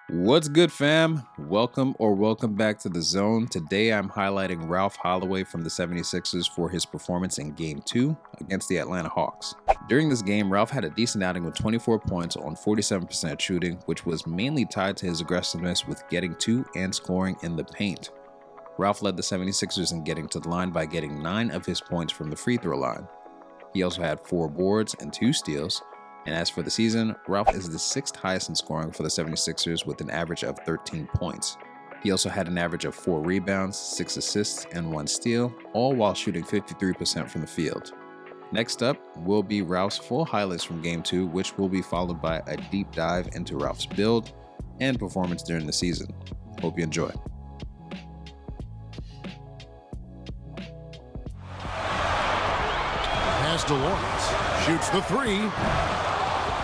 What's good, fam? Welcome back to the zone. Today I'm highlighting Ralph Holloway from the 76ers for his performance in Game 2 against the Atlanta Hawks. During this game, Ralph had a decent outing with 24 points on 47% shooting, which was mainly tied to his aggressiveness with getting to and scoring in the paint. Ralph led the 76ers in getting to the line by getting 9 of his points from the free throw line. He also had 4 boards and 2 steals. And as for the season, Ralph is the 6th highest in scoring for the 76ers with an average of 13 points. He also had an average of 4 rebounds, 6 assists, and 1 steal, all while shooting 53% from the field. Next up will be Ralph's full highlights from Game 2, which will be followed by a deep dive into Ralph's build and performance during the season. Hope you enjoy. Pass to Lawrence. Shoots the 3.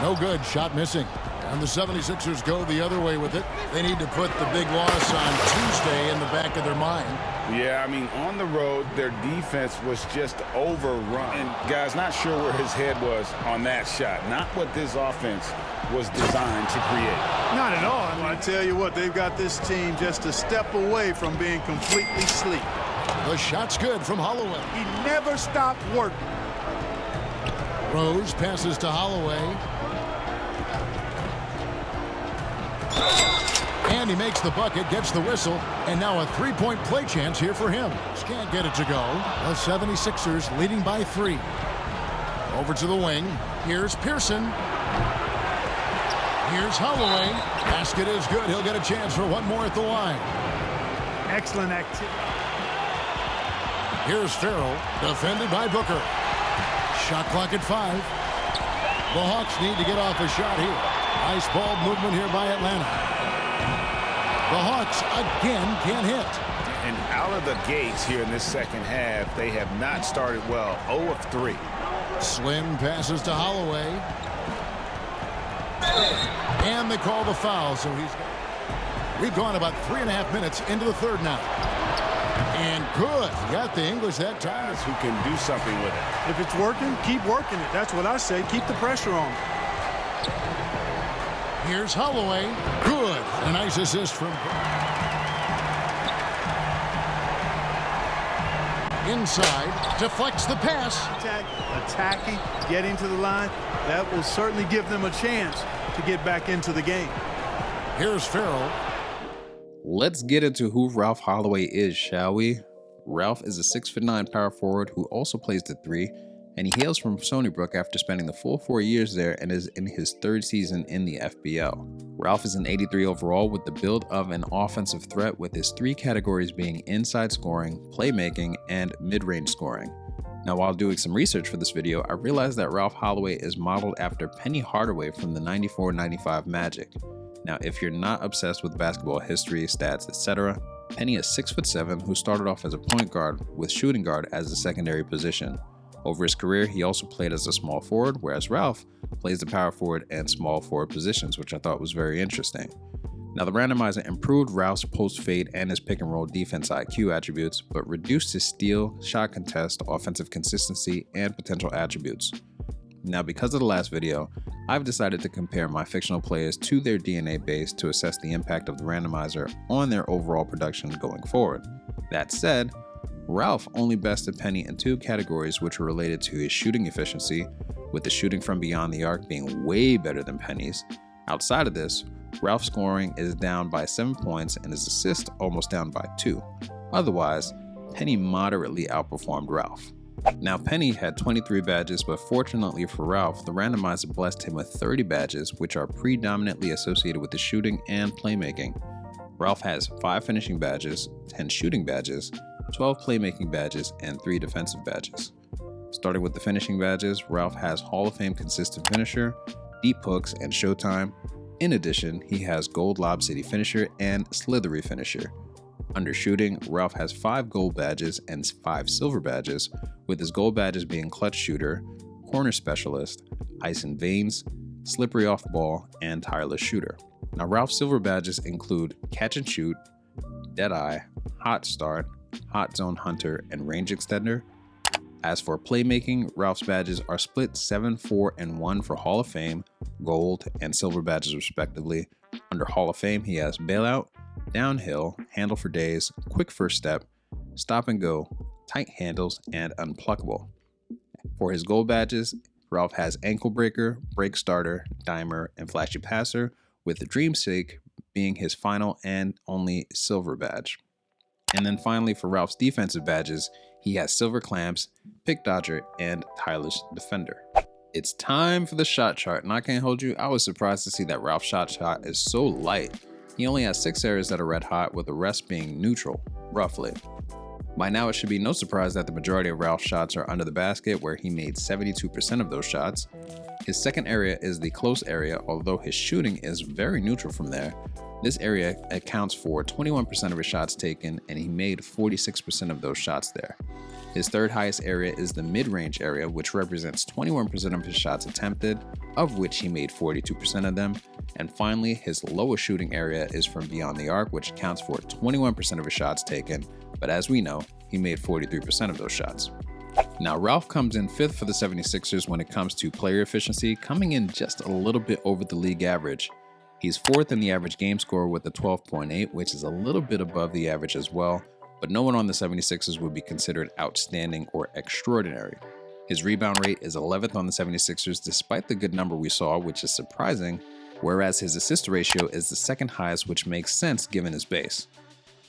No good. Shot missing. And the 76ers go the other way with it. They need to put the big loss on Tuesday in the back of their mind. Yeah, I mean, on the road, their defense was just overrun. And, guys, not sure where his head was on that shot. Not what this offense was designed to create. Not at all. I tell you what, they've got this team just a step away from being completely asleep. The shot's good from Holloway. He never stopped working. Rose passes to Holloway. And he makes the bucket, gets the whistle, and now a three-point play chance here for him. Just can't get it to go. The 76ers leading by 3. Over to the wing. Here's Pearson. Here's Holloway. Basket is good. He'll get a chance for one more at the line. Excellent activity. Here's Farrell, defended by Booker. Shot clock at 5. The Hawks need to get off a shot here. Nice ball movement here by Atlanta. The Hawks again can't hit. And out of the gates here in this second half, they have not started well. 0 of 3. Slim passes to Holloway. And they call the foul, so we've gone about 3.5 minutes into the third now. And good. Got the English that time. Who can do something with it. If it's working, keep working it. That's what I say. Keep the pressure on. Here's Holloway. Good. A nice assist from inside. Deflects the pass. Attacking, getting to the line. That will certainly give them a chance to get back into the game. Here's Farrell. Let's get into who Ralph Holloway is, shall we? Ralph is a 6'9" power forward who also plays the 3, and he hails from Stony Brook after spending the full 4 years there and is in his 3rd season in the FBL. Ralph is an 83 overall with the build of an offensive threat, with his 3 categories being inside scoring, playmaking, and mid-range scoring. Now, while doing some research for this video, I realized that Ralph Holloway is modeled after Penny Hardaway from the 94-95 Magic. Now, if you're not obsessed with basketball history, stats, etc., Penny is 6'7" who started off as a point guard with shooting guard as the secondary position. Over his career, he also played as a small forward, whereas Ralph plays the power forward and small forward positions, which I thought was very interesting. Now, the randomizer improved Ralph's post fade and his pick and roll defense IQ attributes, but reduced his steal, shot contest, offensive consistency, and potential attributes. Now, because of the last video, I've decided to compare my fictional players to their DNA base to assess the impact of the randomizer on their overall production going forward. That said, Ralph only bested Penny in 2 categories which were related to his shooting efficiency, with the shooting from beyond the arc being way better than Penny's. Outside of this, Ralph's scoring is down by 7 points and his assist almost down by 2. Otherwise, Penny moderately outperformed Ralph. Now, Penny had 23 badges, but fortunately for Ralph, the randomizer blessed him with 30 badges, which are predominantly associated with the shooting and playmaking. Ralph has 5 finishing badges, 10 shooting badges, 12 playmaking badges, and 3 defensive badges. Starting with the finishing badges, Ralph has Hall of Fame consistent finisher, deep hooks, and showtime. In addition, he has gold Lob City finisher and slithery finisher. Under shooting, Ralph has 5 gold badges and 5 silver badges, with his gold badges being clutch shooter, corner specialist, ice and veins, slippery off ball, and tireless shooter. Now, Ralph's silver badges include catch and shoot, dead eye, hot start, hot zone hunter, and range extender. As for playmaking, Ralph's badges are split 7, 4, and 1 for Hall of Fame, gold, and silver badges respectively, Under Hall of Fame, he has bailout, downhill, handle for days, quick first step, stop and go, tight handles, and unpluckable. For his gold badges, Ralph has ankle breaker, break starter, dimer, and flashy passer, with the Dreamsake being his final and only silver badge. And then finally, for Ralph's defensive badges, he has silver clamps, pick dodger, and tireless defender. It's time for the shot chart, and I can't hold you, I was surprised to see that Ralph's shot is so light. He only has 6 areas that are red hot, with the rest being neutral, roughly. By now, it should be no surprise that the majority of Ralph's shots are under the basket, where he made 72% of those shots. His second area is the close area, although his shooting is very neutral from there. This area accounts for 21% of his shots taken, and he made 46% of those shots there. His third highest area is the mid-range area, which represents 21% of his shots attempted, of which he made 42% of them. And finally, his lowest shooting area is from beyond the arc, which accounts for 21% of his shots taken, but as we know, he made 43% of those shots. Now, Ralph comes in 5th for the 76ers when it comes to player efficiency, coming in just a little bit over the league average. He's 4th in the average game score with a 12.8, which is a little bit above the average as well, but no one on the 76ers would be considered outstanding or extraordinary. His rebound rate is 11th on the 76ers despite the good number we saw, which is surprising, whereas his assist ratio is the second highest, which makes sense given his base.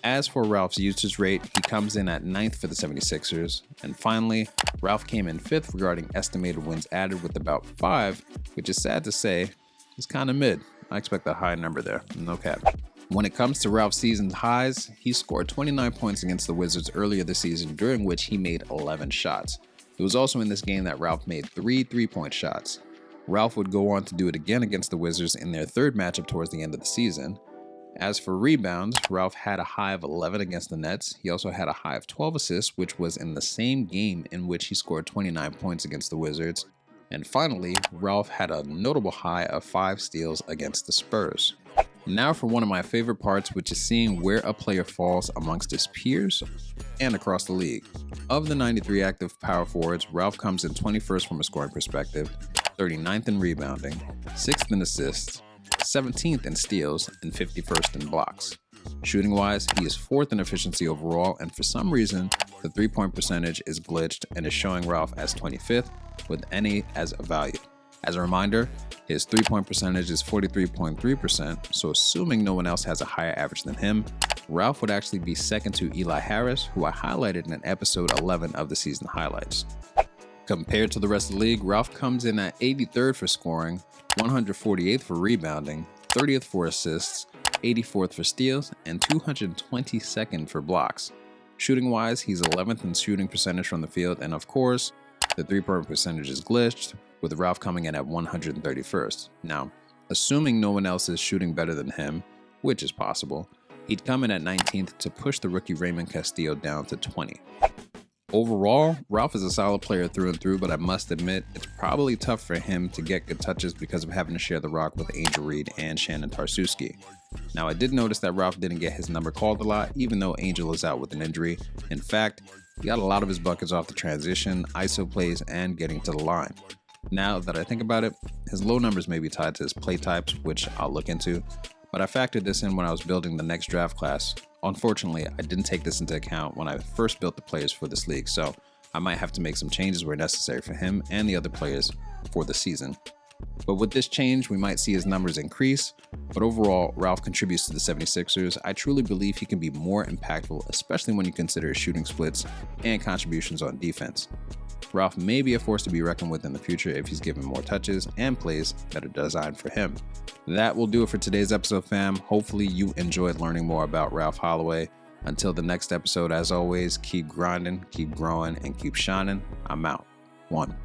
As for Ralph's usage rate, he comes in at 9th for the 76ers. And finally, Ralph came in 5th regarding estimated wins added with about 5, which is sad to say, is kind of mid. I expect a high number there, no cap. When it comes to Ralph's season highs, he scored 29 points against the Wizards earlier this season, during which he made 11 shots. It was also in this game that Ralph made 3 3-point shots. Ralph would go on to do it again against the Wizards in their third matchup towards the end of the season. As for rebounds, Ralph had a high of 11 against the Nets. He also had a high of 12 assists, which was in the same game in which he scored 29 points against the Wizards. And finally, Ralph had a notable high of 5 steals against the Spurs. Now for one of my favorite parts, which is seeing where a player falls amongst his peers and across the league. Of the 93 active power forwards, Ralph comes in 21st from a scoring perspective, 39th in rebounding, 6th in assists, 17th in steals, and 51st in blocks. Shooting wise, he is 4th in efficiency overall, and for some reason, the 3-point percentage is glitched and is showing Ralph as 25th with NA as a value. As a reminder, his 3-point percentage is 43.3%, so assuming no one else has a higher average than him, Ralph would actually be second to Eli Harris, who I highlighted in episode 11 of the season highlights. Compared to the rest of the league, Ralph comes in at 83rd for scoring, 148th for rebounding, 30th for assists, 84th for steals, and 222nd for blocks. Shooting wise, he's 11th in shooting percentage from the field, and of course, the 3-point percentage is glitched, with Ralph coming in at 131st. Now, assuming no one else is shooting better than him, which is possible, he'd come in at 19th to push the rookie Raymond Castillo down to 20. Overall, Ralph is a solid player through and through, but I must admit, it's probably tough for him to get good touches because of having to share the rock with Angel Reed and Shannon Tarsuski. Now, I did notice that Ralph didn't get his number called a lot, even though Angel is out with an injury. In fact, he got a lot of his buckets off the transition, ISO plays, and getting to the line. Now that I think about it, his low numbers may be tied to his play types, which I'll look into, but I factored this in when I was building the next draft class. Unfortunately, I didn't take this into account when I first built the players for this league, so I might have to make some changes where necessary for him and the other players for the season. But with this change, we might see his numbers increase, but overall, Ralph contributes to the 76ers. I truly believe he can be more impactful, especially when you consider his shooting splits and contributions on defense. Ralph may be a force to be reckoned with in the future if he's given more touches and plays that are designed for him. That will do it for today's episode, fam. Hopefully you enjoyed learning more about Ralph Holloway. Until the next episode, as always, keep grinding, keep growing, and keep shining. I'm out. 1.